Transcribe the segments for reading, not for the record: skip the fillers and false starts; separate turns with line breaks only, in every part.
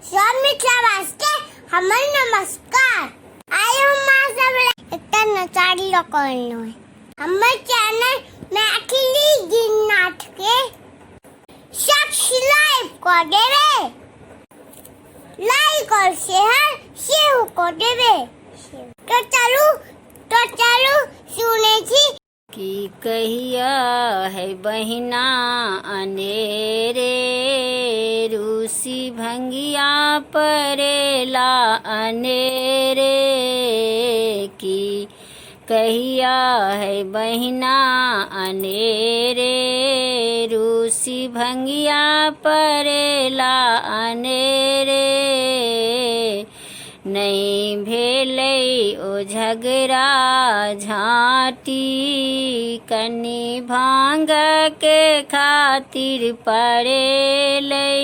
सब मित्रवास के हमर नमस्कार। आयो माँ सब इतना नचारी करनो है। हमर चैनल मैथिली गीत नाथ के सब्सक्राइब कर देवे, लाइक और शेयर कर देवे। तो चलो सुने छी
कि कहिया है बहिना अनेरे रूसी भंगिया परेला अनेरे की कहिया है बहिना अनेरे रूसी भंगिया परेला अनेरे नहीं भेलै ओ झगड़ा झाँटी कनी भांग के खातिर पड़ेलै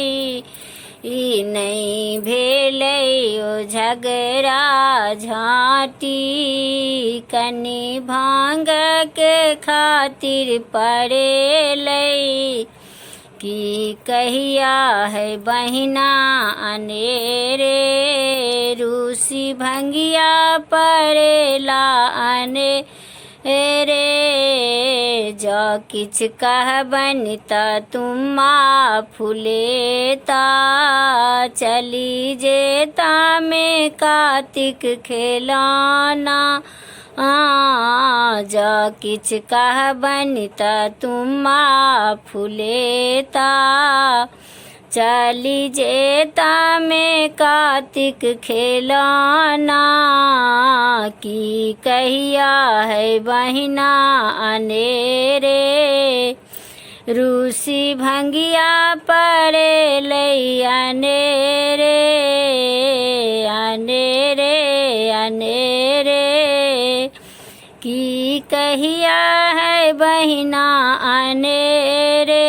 ई नहीं भेलै ओ झगड़ा झाँटी कनी भांग के खातिर पड़ेलै कि कहिया है बहिना अनेरे रूसी भंगिया परेला अनेरे जो किछ कहबन त तुम्मा फुलेता चली जेता में कार्तिक खेलाना जो किछ कहबन त तुम्मा फुलेता चली जेता में कार्तिक खेलाना की कहिया है बहिना अनेरे रूसी भंगिया परेलै अनेरे अनेरे अनेरे की कहिया है बहिना अनेरे।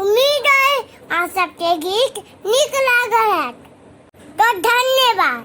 उम्मीद है आप सबके गीत निक लागल है। तो धन्यवाद।